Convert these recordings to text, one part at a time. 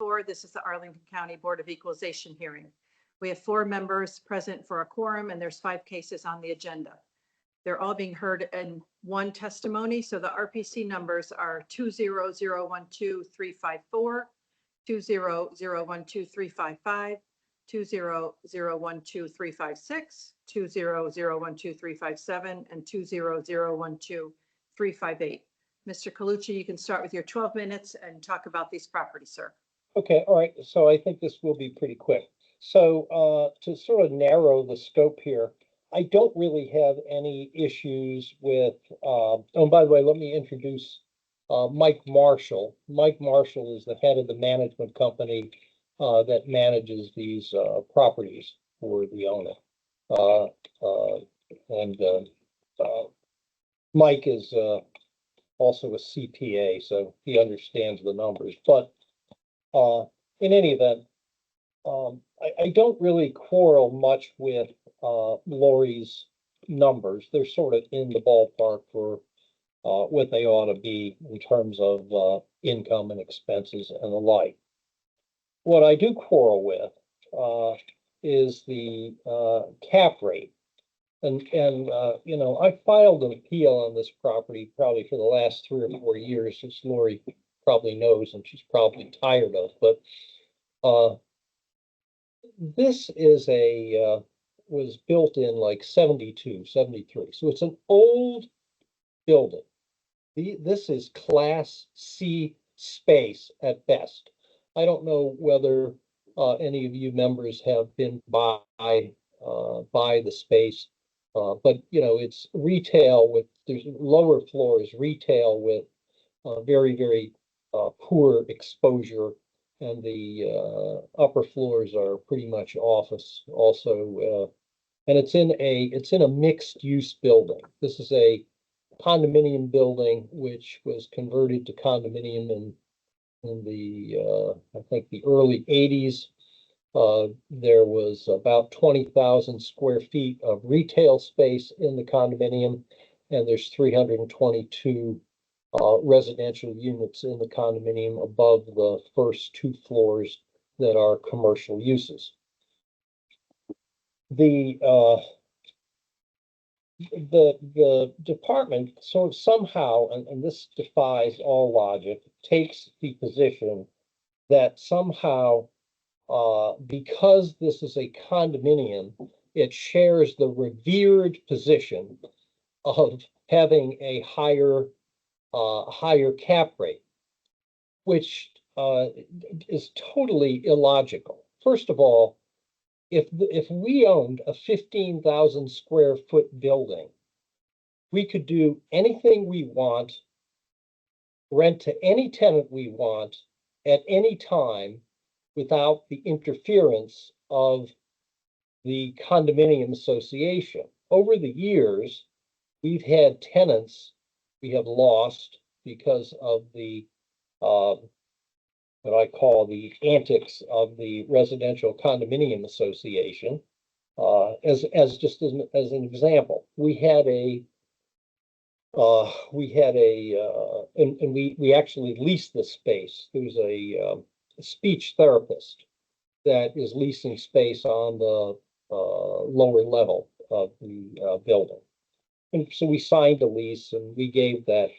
2024. This is the Arlington County Board of Equalization hearing. We have 4 members present for a quorum, and there's 5 cases on the agenda. They're all being heard in one testimony. So the RPC numbers are 20012-354, 20012-355, 20012-356, 20012-357, and 20012-358. Mr. Colucci, you can start with your 12 minutes and talk about these properties, sir. Okay, all right. So I think this will be pretty quick. So to sort of narrow the scope here, I don't really have any issues with, oh, by the way, let me introduce Mike Marshall. Mike Marshall is the head of the management company that manages these properties for the owner. Mike is also a CPA, so he understands the numbers. But in any event, I don't really quarrel much with Lori's numbers. They're sort of in the ballpark for what they ought to be in terms of income and expenses and the like. What I do quarrel with is the cap rate. And you know, I filed an appeal on this property probably for the last 3 or 4 years, which Lori probably knows and she's probably tired of. But this is was built in like 72, 73. So it's an old building. This is Class C space at best. I don't know whether any of you members have been by the space, but you know, it's retail with, there's lower floors, retail with very, very poor exposure, and the upper floors are pretty much office also. And it's in a mixed use building. This is a condominium building which was converted to condominium in the I think the early 80s. There was about 20,000 square feet of retail space in the condominium, and there's 322 residential units in the condominium above the first 2 floors that are commercial uses. The department sort of somehow, and this defies all logic, takes the position that somehow because this is a condominium, it shares the revered position of having a higher cap rate, which is totally illogical. First of all, if we owned a 15,000 square foot building, we could do anything we want, rent to any tenant we want at any time without the interference of the condominium association. Over the years, we've had tenants we have lost because of the what I call the antics of the residential condominium association. As an example, we actually leased this space. There's a speech therapist that is leasing space on the lower level of the building. And so we signed a lease, and we gave the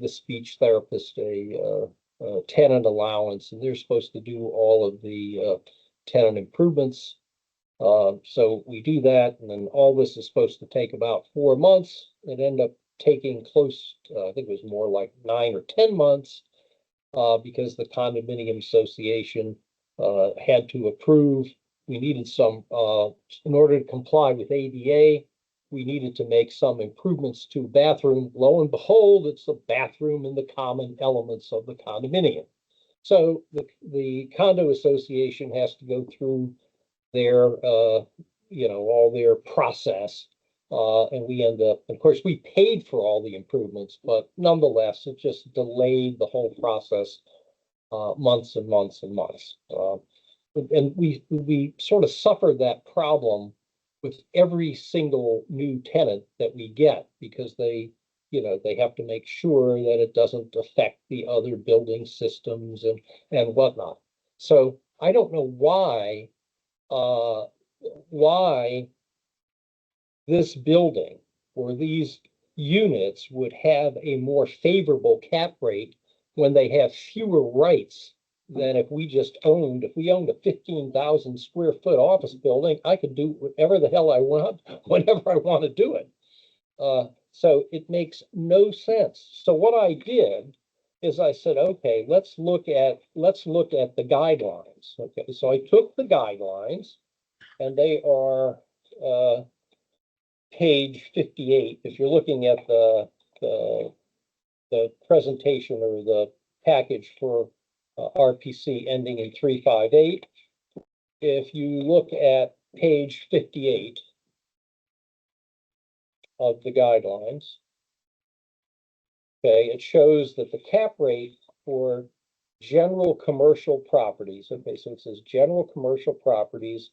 speech therapist a tenant allowance, and they're supposed to do all of the tenant improvements. So we do that, and then all this is supposed to take about 4 months. It ended up taking close to, I think it was more like 9 or 10 months, because the condominium association had to approve. We needed some, in order to comply with ADA, we needed to make some improvements to bathroom. Lo and behold, it's the bathroom and the common elements of the condominium. So the condo association has to go through their, you know, all their process. And we end up, of course, we paid for all the improvements, but nonetheless, it just delayed the whole process months and months and months. And we sort of suffer that problem with every single new tenant that we get, because they, you know, they have to make sure that it doesn't affect the other building systems and whatnot. So I don't know why this building or these units would have a more favorable cap rate when they have fewer rights than if we owned a 15,000 square foot office building, I could do whatever the hell I want, whenever I want to do it. So it makes no sense. So what I did is I said, okay, let's look at the guidelines. Okay, so I took the guidelines, and they are page 58. If you're looking at the presentation or the package for RPC ending in 358, if you look at page 58 of the guidelines, okay, it shows that the cap rate for general commercial properties, okay, so it says general commercial properties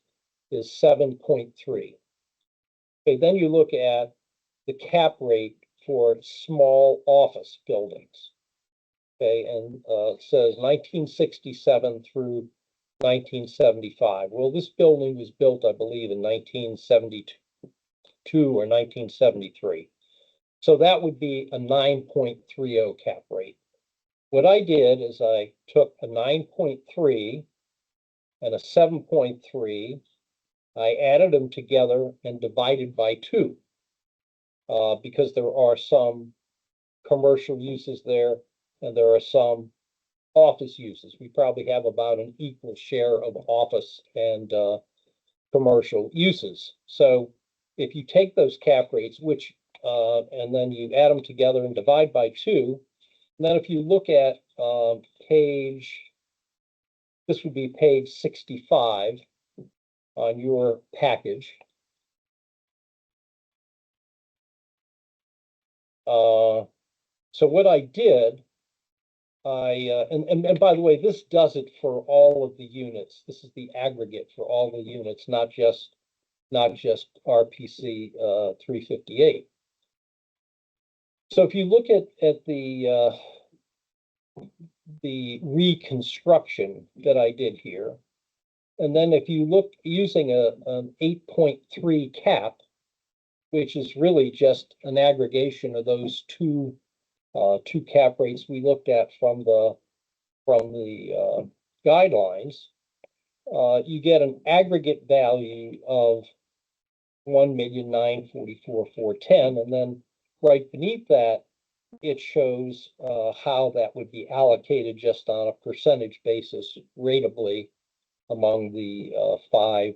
is 7.3. Okay, then you look at the cap rate for small office buildings. Okay, and it says 1967 through 1975. Well, this building was built, I believe, in 1972 or 1973. So that would be a 9.30 cap rate. What I did is I took a 9.3 and a 7.3. I added them together and divided by 2. Because there are some commercial uses there and there are some office uses. We probably have about an equal share of office and commercial uses. So if you take those cap rates, and then you add them together and divide by 2, and then if you look at this would be page 65 on your package. So what I did, and by the way, this does it for all of the units. This is the aggregate for all the units, not just RPC 358. So if you look at the reconstruction that I did here, and then if you look using an 8.3 cap, which is really just an aggregation of those two cap rates we looked at from the guidelines, you get an aggregate value of 1,944,410, and then right beneath that, it shows how that would be allocated just on a percentage basis ratably among the 5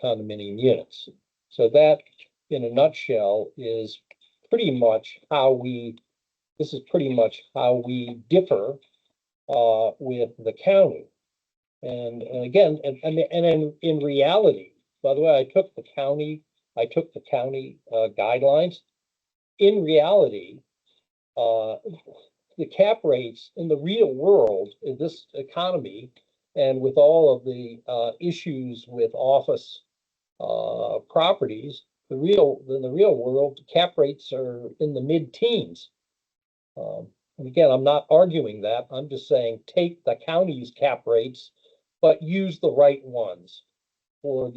condominium units. So that, in a nutshell, is pretty much how we differ with the county. And again, in reality, by the way, I took the county guidelines. In reality, the cap rates in the real world, in this economy, and with all of the issues with office properties, in the real world, cap rates are in the mid-teens. And again, I'm not arguing that. I'm just saying take the county's cap rates, but use the right ones for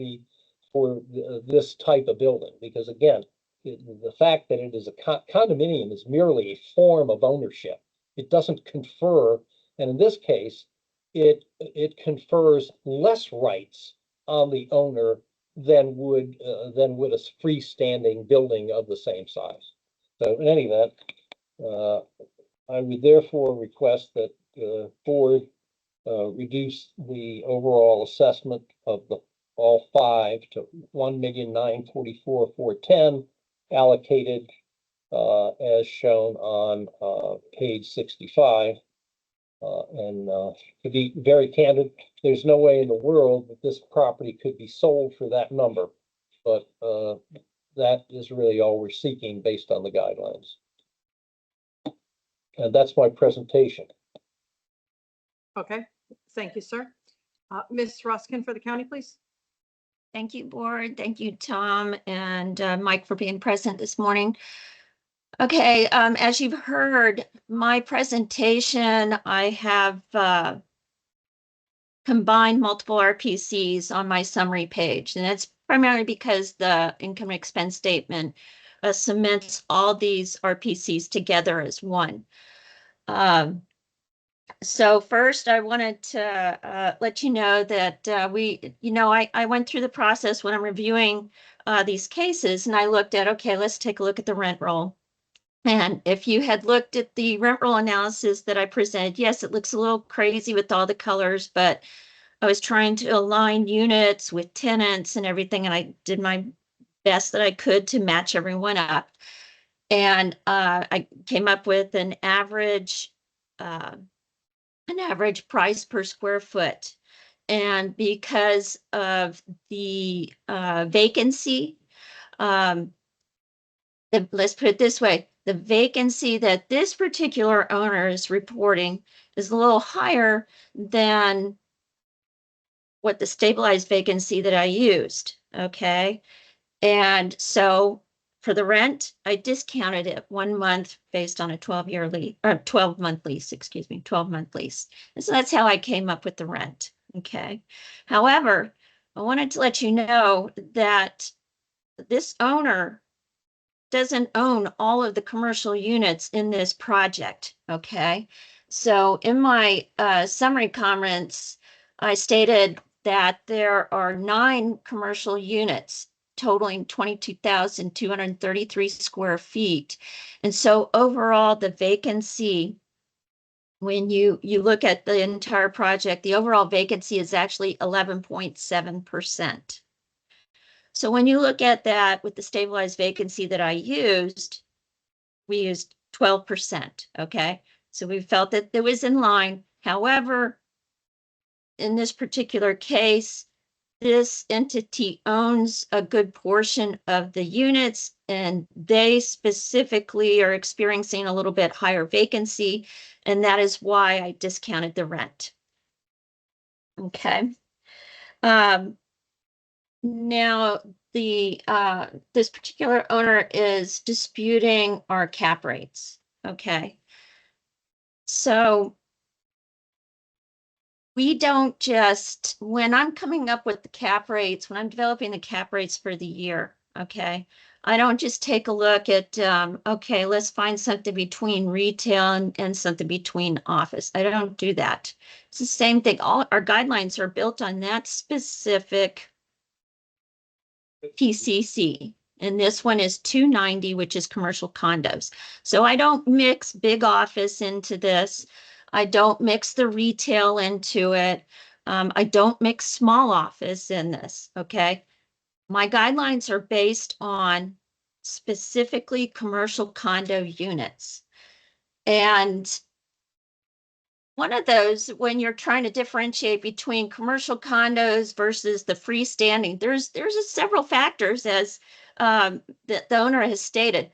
this type of building. Because again, the fact that it is a condominium is merely a form of ownership. It doesn't confer, and in this case, it confers less rights on the owner than would a freestanding building of the same size. So in any event, I would therefore request that the board reduce the overall assessment of all 5 to 1,944,410, allocated as shown on page 65. And to be very candid, there's no way in the world that this property could be sold for that number. But that is really all we're seeking based on the guidelines. And that's my presentation. Okay, thank you, sir. Ms. Ruskin for the county, please. Thank you, board. Thank you, Tom and Mike, for being present this morning. Okay, as you've heard, my presentation, I have combine multiple RPCs on my summary page. And that's primarily because the income and expense statement cements all these RPCs together as one. So first, I wanted to let you know that I went through the process when I'm reviewing these cases, and I looked at, okay, let's take a look at the rent roll. And if you had looked at the rent roll analysis that I presented, yes, it looks a little crazy with all the colors, but I was trying to align units with tenants and everything, and I did my best that I could to match everyone up. And I came up with an average price per square foot. And because of the vacancy, let's put it this way, the vacancy that this particular owner is reporting is a little higher than what the stabilized vacancy that I used, okay? And so for the rent, I discounted it 1 month based on a 12-year lease, or 12-month lease, 12-month lease. And so that's how I came up with the rent, okay? However, I wanted to let you know that this owner doesn't own all of the commercial units in this project, okay? So in my summary comments, I stated that there are 9 commercial units totaling 22,233 square feet. And so overall, the vacancy, when you look at the entire project, the overall vacancy is actually 11.7%. So when you look at that with the stabilized vacancy that I used, we used 12%, okay? So we felt that it was in line. However, in this particular case, this entity owns a good portion of the units, and they specifically are experiencing a little bit higher vacancy, and that is why I discounted the rent. Okay. Now, this particular owner is disputing our cap rates. Okay. So we don't just, when I'm coming up with the cap rates, when I'm developing the cap rates for the year, okay, I don't just take a look at, okay, let's find something between retail and something between office. I don't do that. It's the same thing. All our guidelines are built on that specific PCC. And this one is 290, which is commercial condos. So I don't mix big office into this. I don't mix the retail into it. I don't mix small office in this, okay? My guidelines are based on specifically commercial condo units. And one of those, when you're trying to differentiate between commercial condos versus the freestanding, there's several factors, as the owner has stated.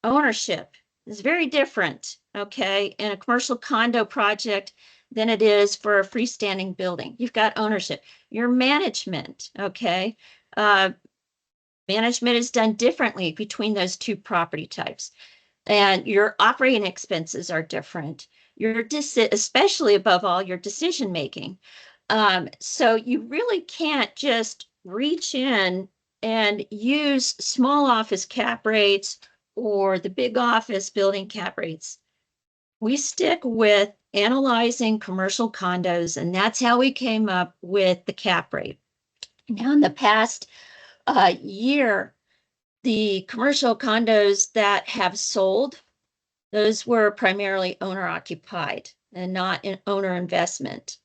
Ownership is very different, okay, in a commercial condo project than it is for a freestanding building. You've got ownership. Your management, okay, management is done differently between those two property types. And your operating expenses are different. Especially above all, your decision making. So you really can't just reach in and use small office cap rates or the big office building cap rates. We stick with analyzing commercial condos, and that's how we came up with the cap rate. Now, in the past year, the commercial condos that have sold, those were primarily owner occupied and not an owner investment.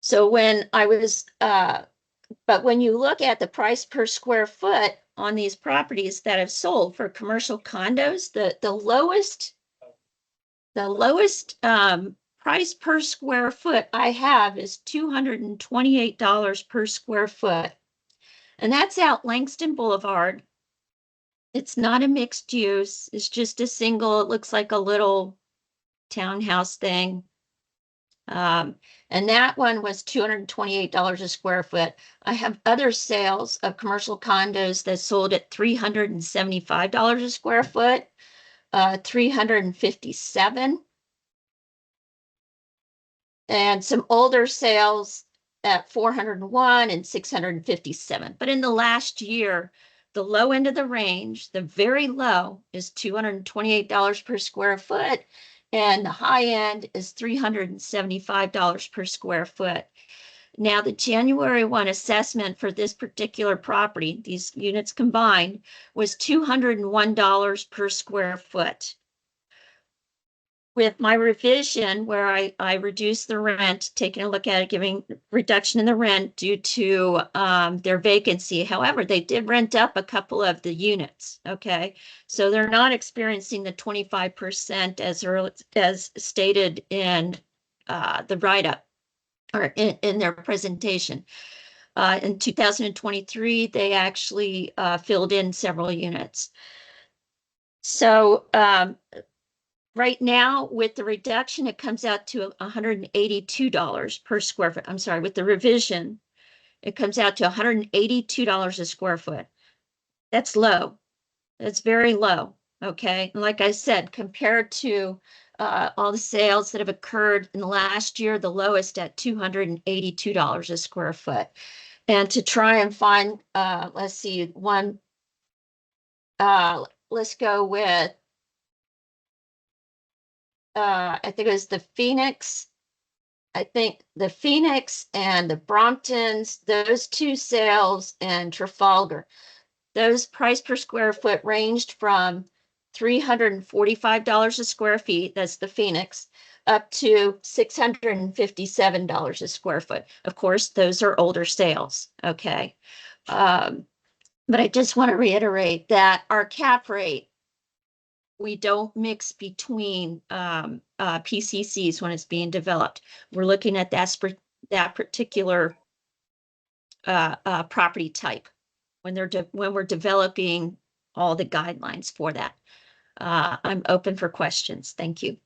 So when I was, but when you look at the price per square foot on these properties that have sold for commercial condos, the lowest price per square foot I have is $228 per square foot. And that's out Langston Boulevard. It's not a mixed use. It's just a single, it looks like a little townhouse thing. And that one was $228 a square foot. I have other sales of commercial condos that sold at $375 a square foot, $357. and some older sales at 401 and 657. But in the last year, the low end of the range, the very low is $228 per square foot, and the high end is $375 per square foot. Now, the January 1 assessment for this particular property, these units combined, was $201 per square foot. With my revision, where I reduced the rent, taking a look at it, giving reduction in the rent due to their vacancy. However, they did rent up a couple of the units, okay? So they're not experiencing the 25% as stated in the write-up or in their presentation. In 2023, they actually filled in several units. So right now, with the reduction, it comes out to $182 per square foot. I'm sorry, with the revision, it comes out to $182 a square foot. That's low. That's very low. Okay. And like I said, compared to all the sales that have occurred in the last year, the lowest at $282 a square foot. And to try and find, let's see, one, let's go with, I think it was the Phoenix. I think the Phoenix and the Bromptons, those two sales, and Trafalgar, those price per square foot ranged from $345 a square feet, that's the Phoenix, up to $657 a square foot. Of course, those are older sales, okay? But I just want to reiterate that our cap rate, we don't mix between PCCs when it's being developed. We're looking at that particular property type when we're developing all the guidelines for that. I'm open for questions. Thank you.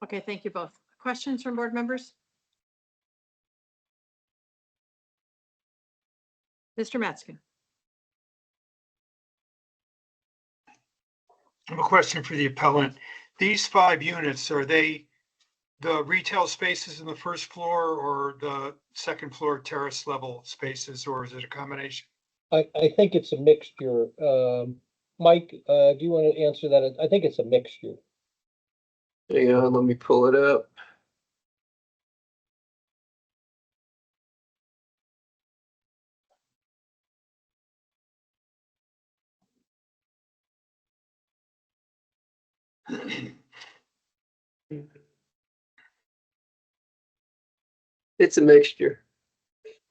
Okay, thank you both. Questions from board members? Mr. Metzger. I have a question for the appellant. These 5 units, are they the retail spaces in the first floor or the second floor terrace level spaces, or is it a combination? I think it's a mixture. Mike, do you want to answer that? I think it's a mixture. Hang on, let me pull it up. It's a mixture.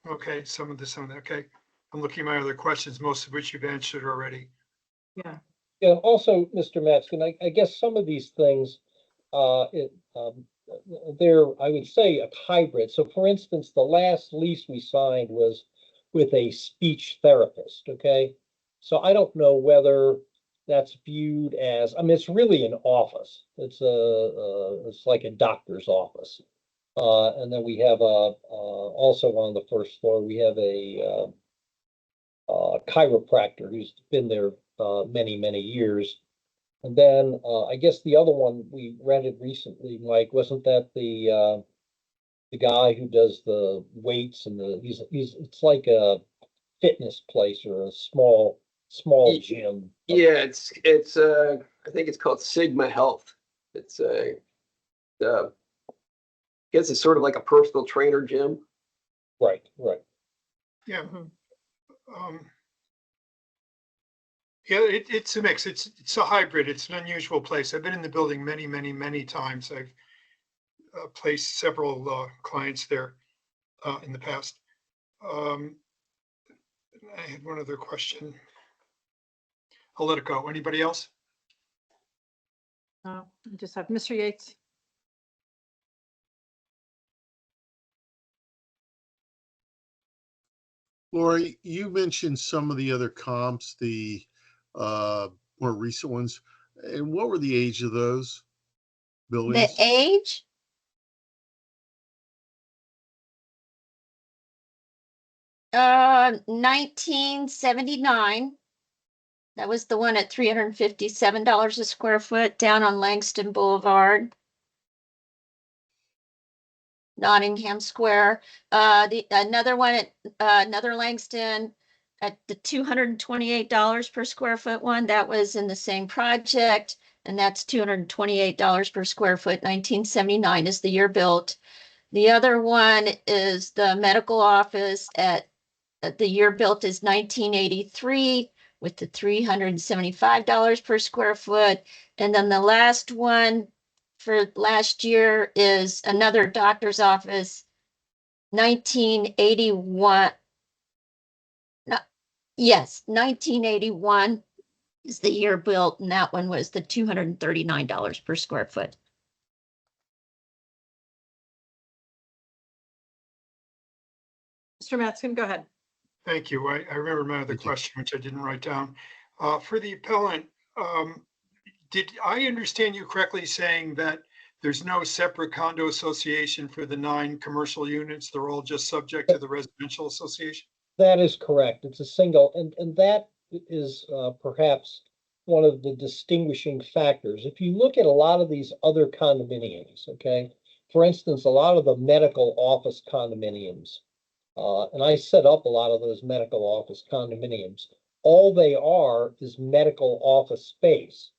Okay, some of that. Okay. I'm looking at my other questions, most of which you've answered already. Yeah. Yeah, also, Mr. Matzkin, I guess some of these things, they're, I would say, a hybrid. So for instance, the last lease we signed was with a speech therapist, okay? So I don't know whether that's viewed as, I mean, it's really an office. It's like a doctor's office. And then we have also on the first floor, we have a chiropractor who's been there many, many years. And then I guess the other one we rented recently, Mike, wasn't that the guy who does the weights and it's like a fitness place or a small gym. Yeah, it's I think it's called Sigma Health. It's I guess it's sort of like a personal trainer gym. Right. Yeah. Mhm. Yeah, it's a mix. It's a hybrid. It's an unusual place. I've been in the building many, many, many times. I've placed several clients there in the past. I had one other question. I'll let it go. Anybody else? I just have Mr. Yates. Lori, you mentioned some of the other comps, the more recent ones. And what were the age of those The buildings? age? Uh, 1979. That was the one at $357 a square foot down on Langston Boulevard. Nottingham Square. Another one at, another Langston at the $228 per square foot one, that was in the same project. And that's $228 per square foot. 1979 is the year built. The other one is the medical office at the year built is 1983 with the $375 per square foot. And then the last one for last year is another doctor's office, 1981. No, yes, 1981 is the year built, and that one was the $239 per square foot. Mr. Mattson, go ahead. Thank you. I remember my other Thank you. question, which I didn't write down. For the appellant, did I understand you correctly saying that there's no separate condo association for the 9 commercial units? They're all just subject to the residential association? That is correct. It's a single, and that is perhaps one of the distinguishing factors. If you look at a lot of these other condominiums, okay, for instance, a lot of the medical office condominiums, and I set up a lot of those medical office condominiums, all they are is medical office space.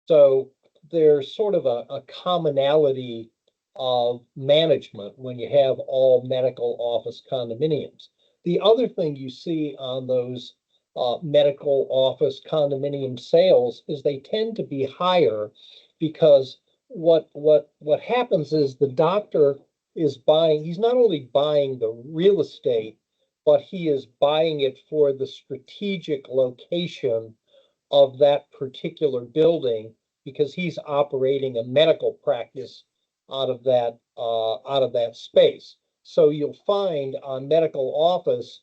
So there's sort of a commonality of management when you have all medical office condominiums. The other thing you see on those medical office condominium sales is they tend to be higher because what happens is the doctor is buying, he's not only buying the real estate, but he is buying it for the strategic location of that particular building because he's operating a medical practice out of that space. So you'll find on medical office,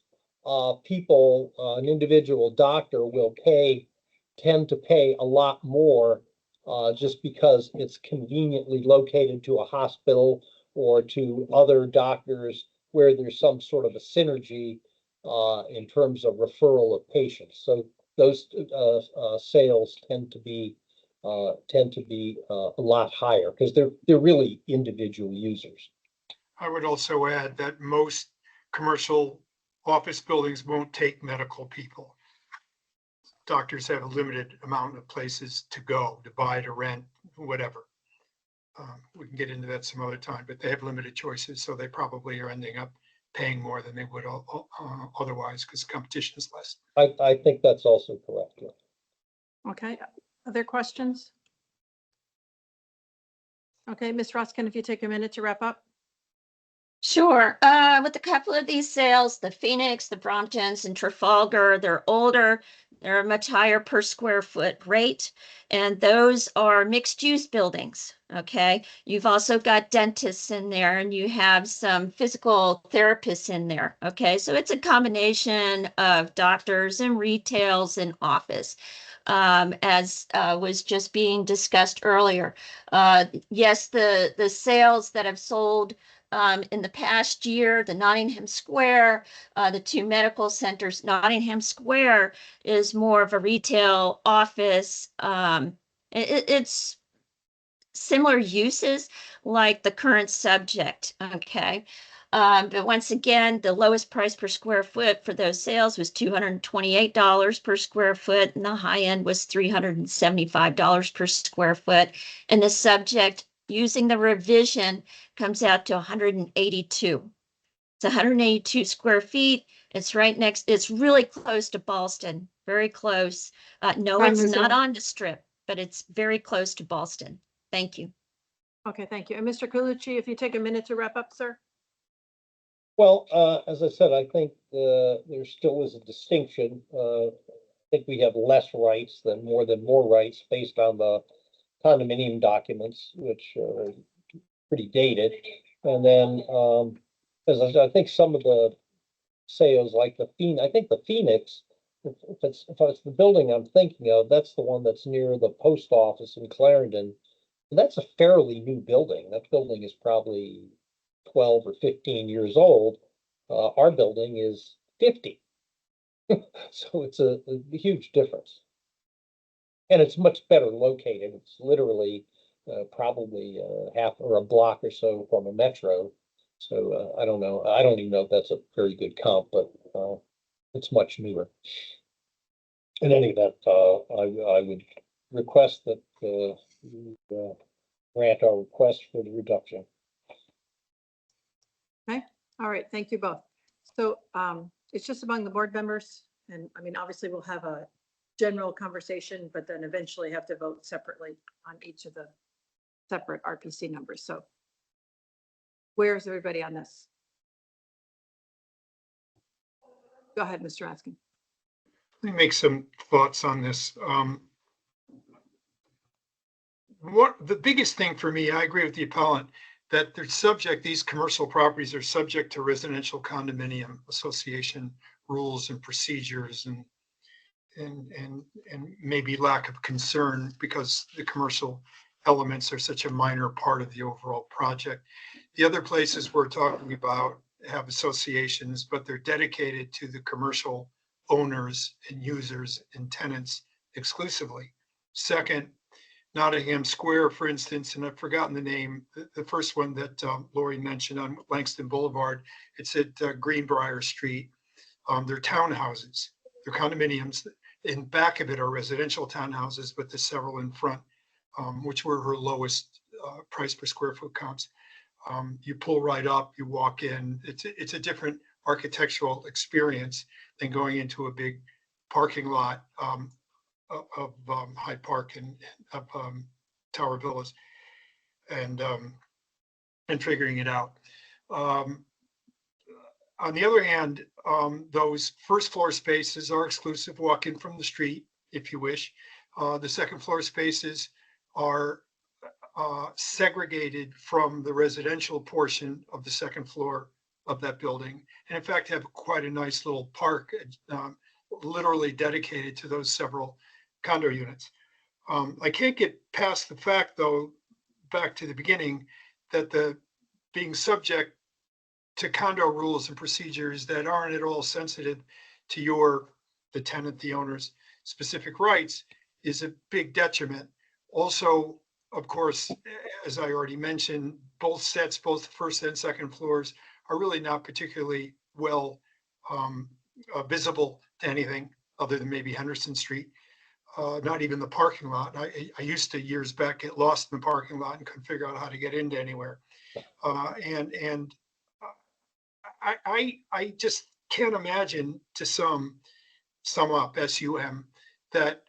people, an individual doctor will tend to pay a lot more just because it's conveniently located to a hospital or to other doctors where there's some sort of a synergy in terms of referral of patients. So those sales tend to be a lot higher because they're really individual users. I would also add that most commercial office buildings won't take medical people. Doctors have a limited amount of places to go, to buy, to rent, whatever. We can get into that some other time, but they have limited choices, so they probably are ending up paying more than they would otherwise because the competition is less. I think that's also correct. Yeah. Okay, other questions? Okay, Ms. Ruskin, if you take a minute to wrap up. Sure. With a couple of these sales, the Phoenix, the Bromptons, and Trafalgar, they're older. They're a much higher per square foot rate, and those are mixed use buildings. Okay. You've also got dentists in there, and you have some physical therapists in there. Okay. So it's a combination of doctors and retails and office. As was just being discussed earlier. Yes, the sales that have sold in the past year, the Nottingham Square, the 2 medical centers. Nottingham Square is more of a retail office. It's similar uses like the current subject, okay? But once again, the lowest price per square foot for those sales was $228 per square foot, and the high end was $375 per square foot. And the subject, using the revision, comes out to 182. It's 182 square feet. It's right next, it's really close to Ballston, very close. No, Time it's is not up. on the Strip, but it's very close to Ballston. Thank you. Okay, thank you. And Mr. Colucci, if you take a minute to wrap up, sir. Well, as I said, I think there still is a distinction. I think we have less rights than more rights based on the condominium documents, which are pretty dated. And then, as I think some of the sales, like the Phoenix, I think the Phoenix, if it's the building I'm thinking of, that's the one that's near the post office in Clarendon. And that's a fairly new building. That building is probably 12 or 15 years old. Our building is 50. So it's a huge difference. And it's much better located. It's literally probably half or a block or so from a metro. So I don't know. I don't even know if that's a very good comp, but it's much newer. In any event, I would request that you, grant our request for the reduction. All right, thank you both. So it's just among the board members. And I mean, obviously we'll have a general conversation, but then eventually have to vote separately on each of the separate RPC numbers. So where's everybody on this? Go ahead, Mr. Askin. Let me make some thoughts on this. The biggest thing for me, I agree with the appellant, that these commercial properties are subject to residential condominium association rules and procedures and maybe lack of concern because the commercial elements are such a minor part of the overall project. The other places we're talking about have associations, but they're dedicated to the commercial owners and users and tenants exclusively. Second, Nottingham Square, for instance, and I've forgotten the name, the first one that Lori mentioned on Langston Boulevard, it's at Greenbrier Street. They're townhouses, they're condominiums. In back of it are residential townhouses, but there's several in front, which were her lowest price per square foot comps. You pull right up, you walk in. It's a different architectural experience than going into a big parking lot of Hyde Park and of Tower Villas and figuring it out. On the other hand, those first floor spaces are exclusive, walk in from the street if you wish. The second floor spaces are segregated from the residential portion of the second floor of that building. And in fact, have quite a nice little park literally dedicated to those several condo units. I can't get past the fact, though, back to the beginning, that the being subject to condo rules and procedures that aren't at all sensitive to the tenant, the owner's specific rights is a big detriment. Also, of course, as I already mentioned, both sets, both first and second floors, are really not particularly well visible to anything other than maybe Henderson Street. Not even the parking lot. I used to years back get lost in the parking lot and couldn't figure out how to get into anywhere. I just can't imagine, to sum up, SUM, that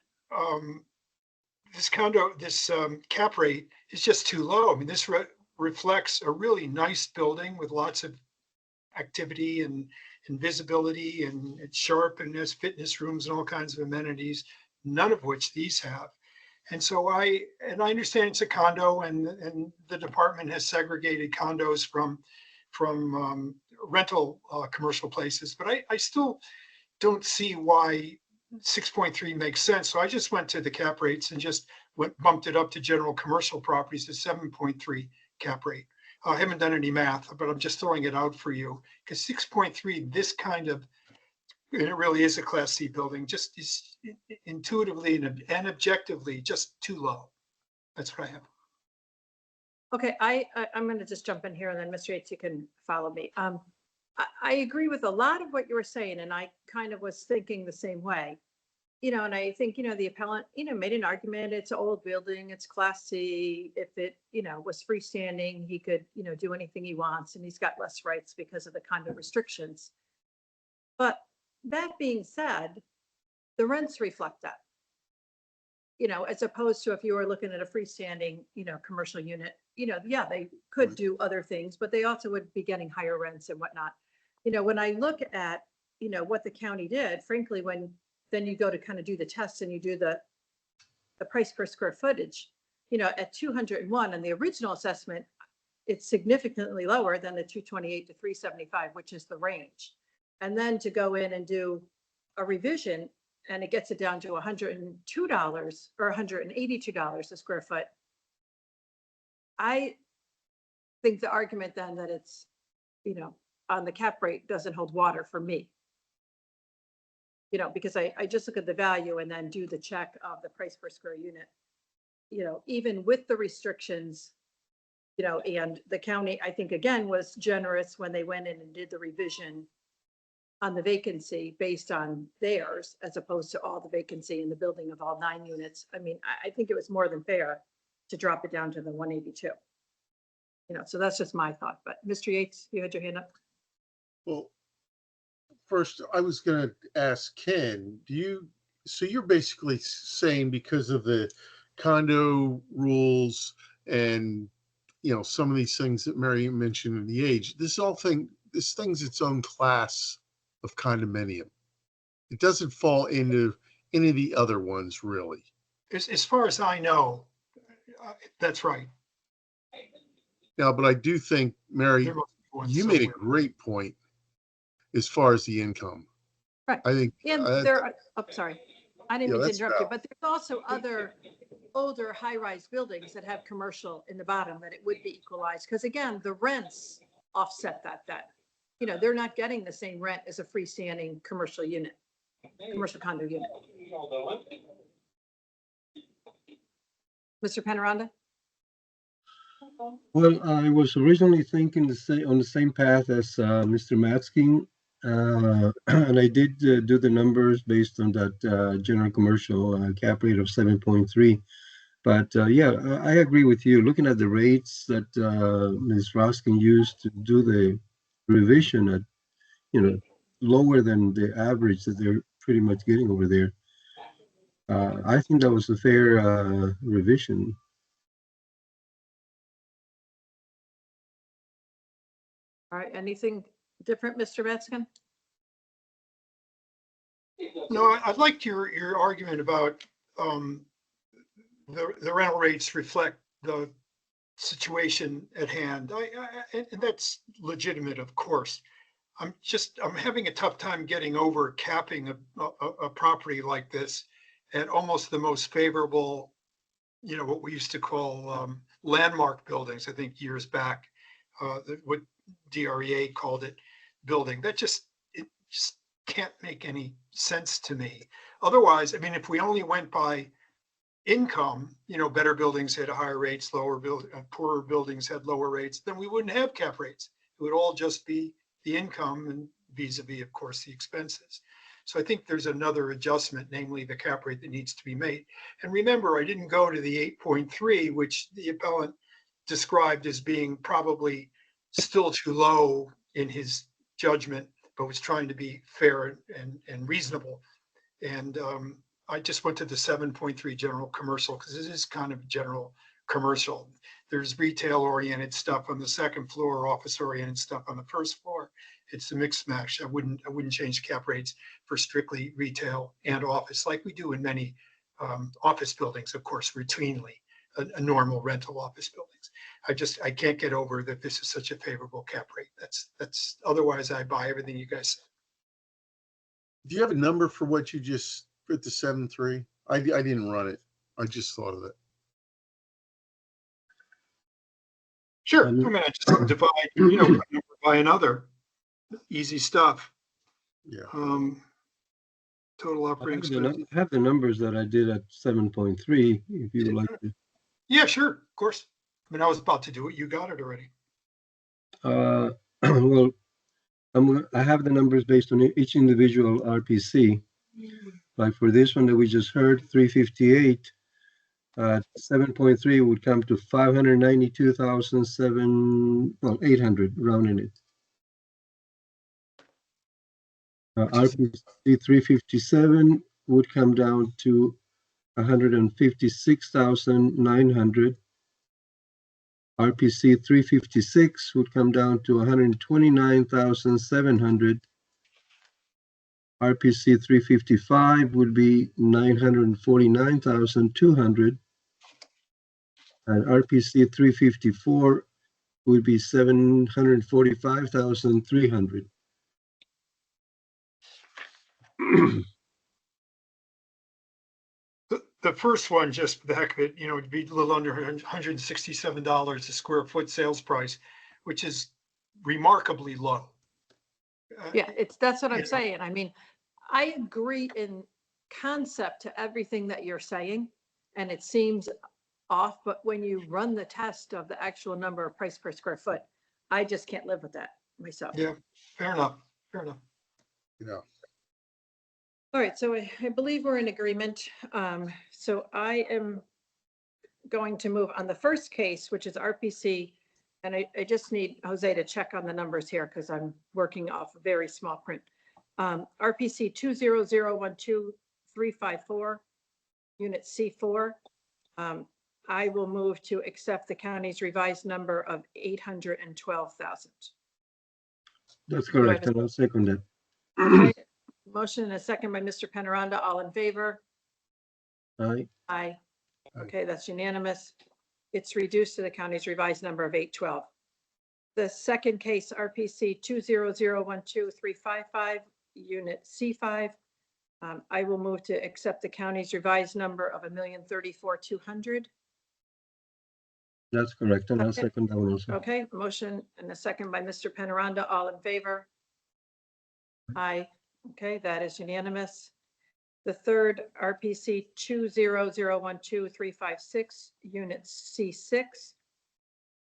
this cap rate is just too low. I mean, this reflects a really nice building with lots of activity and visibility, and it's sharp and has fitness rooms and all kinds of amenities, none of which these have. And so I understand it's a condo, and the department has segregated condos from rental commercial places, but I still don't see why 6.3 makes sense. So I just went to the cap rates and just bumped it up to general commercial properties to 7.3 cap rate. I haven't done any math, but I'm just throwing it out for you, because 6.3, this kind of, and it really is a Class C building, just is intuitively and objectively just too low. That's what I have. Okay, I'm going to just jump in here, and then Mr. Yates, you can follow me. I agree with a lot of what you were saying, and I kind of was thinking the same way. And I think, the appellant, made an argument. It's an old building, it's Class C. If it, was freestanding, he could, do anything he wants, and he's got less rights because of the condo restrictions. But that being said, the rents reflect that. As opposed to if you were looking at a freestanding, commercial unit, yeah, they could do other things, but they also would be getting higher rents and whatnot. When I look at, what the county did, frankly, when then you go to kind of do the tests and you do the price per square footage, at 201 on the original assessment, it's significantly lower than the 228 to 375, which is the range. And then to go in and do a revision, and it gets it down to $102 or $182 a square foot. I think the argument then that it's, on the cap rate doesn't hold water for me. Because I just look at the value and then do the check of the price per square unit. Even with the restrictions, You know, and the county, I think, again, was generous when they went in and did the revision on the vacancy based on theirs, as opposed to all the vacancy in the building of all 9 units. I mean, I think it was more than fair to drop it down to the 182. You know, so that's just my thought, but Mr. Yates, you had your hand up. Well, first, I was gonna ask Ken, so you're basically saying because of the condo rules and, some of these things that Mary mentioned in the age, this thing's its own class of condominium. It doesn't fall into any of the other ones, really. As far as I know, that's right. Now, but I do think, Mary, There must be one you made a somewhere. great point as far as the income. Right. I think, And there are, oh, sorry, I didn't Yeah, mean to that's interrupt you, valid. but there's also other older high-rise buildings that have commercial in the bottom that it would be equalized. Because again, the rents offset that. You know, they're not getting the same rent as a freestanding commercial unit, commercial condo unit. Mr. Penaranda? Well, I was originally thinking on the same path as Mr. Matsky, and I did do the numbers based on that general commercial cap rate of 7.3. But yeah, I agree with you. Looking at the rates that Ms. Roskin used to do the revision at, lower than the average that they're pretty much getting over there. I think that was a fair revision. All right, anything different, Mr. Metzgen? No, I liked your argument about the rental rates reflect the situation at hand. And that's legitimate, of course. I'm having a tough time getting over capping a property like this at almost the most favorable, what we used to call landmark buildings, I think years back, what DREA called it, building. It just can't make any sense to me. Otherwise, I mean, if we only went by income, better buildings had higher rates, poorer buildings had lower rates, then we wouldn't have cap rates. It would all just be the income and vis-a-vis, of course, the expenses. So I think there's another adjustment, namely the cap rate that needs to be made. And remember, I didn't go to the 8.3, which the appellant described as being probably still too low in his judgment, but was trying to be fair and reasonable. And I just went to the 7.3 general commercial because it is kind of general commercial. There's retail oriented stuff on the second floor, office oriented stuff on the first floor. It's a mix match. I wouldn't change cap rates for strictly retail and office like we do in many office buildings, of course, routinely, a normal rental office buildings. I can't get over that this is such a favorable cap rate. That's otherwise I buy everything you guys said. Do you have a number for what you just put the 7.3? I didn't run it. I just thought of it. Sure. I mean, I just divide, one number by another. Easy stuff. Yeah. Total operating expenses. I have the numbers that I did at 7.3, if you would like to. Yeah, sure, of course. I mean, I was about to do it. You got it already. Well, I have the numbers based on each individual RPC. Like for this one that we just heard, 358, 7.3 would come to 592,800, rounding it. RPC 357 would come down to 156,900. RPC 356 would come down to 129,700. RPC 355 would be 949,200. And RPC 354 would be 745,300. The first one, just for the heck of it, would be a little under $167 a square foot sales price, which is remarkably low. Yeah, that's what I'm saying. I mean, I agree in concept to everything that you're saying, and it seems off, but when you run the test of the actual number of price per square foot, I just can't live with that myself. Yeah, fair enough, fair enough. You know, All right, so I believe we're in agreement. So I am going to move on the first case, which is RPC. And I just need Jose to check on the numbers here because I'm working off very small print. RPC 20012-354, unit C4. I will move to accept the county's revised number of 812,000. That's correct, and I'll second that. Okay. Motion and a second by Mr. Penaranda. All in favor? Aye. Aye. Aye. Okay, that's unanimous. It's reduced to the county's revised number of 812. The second case, RPC 20012-355, unit C5. I will move to accept the county's revised number of $1,034,200. That's correct, and I'll Okay. second that one also. Okay, motion and a second by Mr. Penaranda. All in favor? Aye. Okay, that is unanimous. The third, RPC 20012-356, unit C6.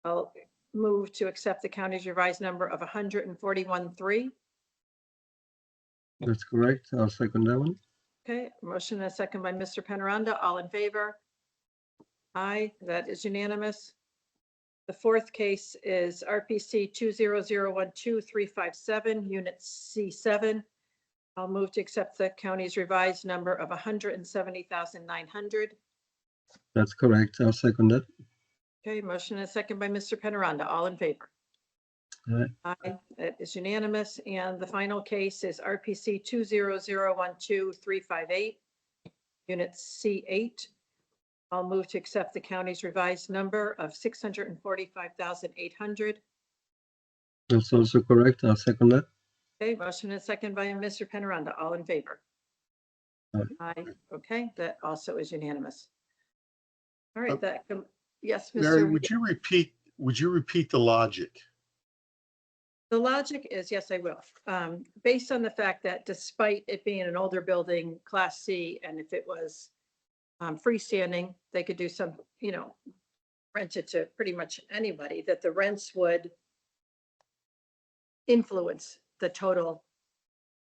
I'll move to accept the county's revised number of 141,300. That's correct, I'll second that one. Okay, motion and a second by Mr. Penaranda. All in favor? Aye, that is unanimous. The fourth case is RPC 20012-357, unit C7. I'll move to accept the county's revised number of 170,900. That's correct, I'll second that. Okay, motion and a second by Mr. Penaranda. All in favor? Aye. Aye, that is unanimous. And the final case is RPC 20012-358, unit C8. I'll move to accept the county's revised number of 645,800. That's also correct, I'll second that. Okay, motion and second by Mr. Penaranda. All in favor? Aye. Aye. Okay, that also is unanimous. All right, Okay. yes, Mary, Mr. would you repeat the logic? The logic is, yes, I will. Based on the fact that despite it being an older building, Class C, and if it was freestanding, they could do some, rent it to pretty much anybody, that the rents would influence the total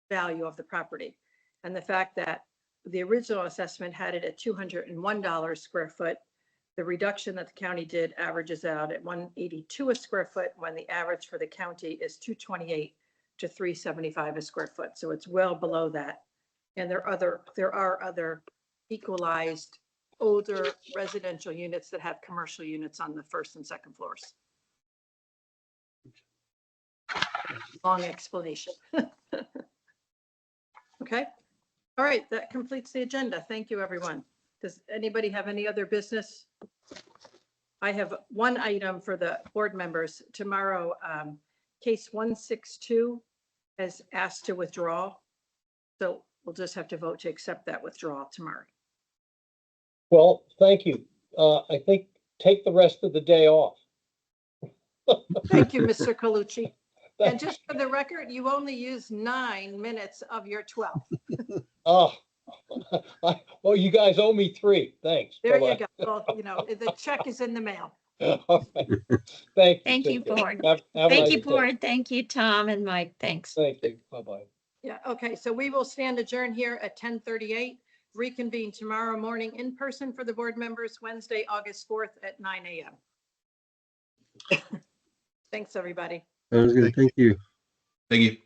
value of the property. And the fact that the original assessment had it at $201 square foot, the reduction that the county did averages out at $182 a square foot, when the average for the county is $228 to $375 a square foot. So it's well below that. And there are other equalized older residential units that have commercial units on the first and second floors. Long explanation. Okay. All right, that completes the agenda. Thank you, everyone. Does anybody have any other business? I have one item for the board members. Tomorrow, case 162 has asked to withdraw. So we'll just have to vote to accept that withdrawal tomorrow. Well, thank you. I think take the rest of the day off. Thank you, Mr. Colucci. And just for the record, you only used 9 minutes of your 12. Oh, well, you guys owe me 3. Thanks. There you Bye-bye. go. Well, the check is in the mail. All right. Thank you. Thank you, Take care. board. Have a Thank nice you, day. board. Thank you, Tom and Mike. Thanks. Thank you. Bye-bye. Yeah, okay, so we will stand adjourned here at 10:38. Reconvene tomorrow morning in person for the board members, Wednesday, August 4th at 9 a.m. Thanks, everybody. Sounds good, thank you. Thank you.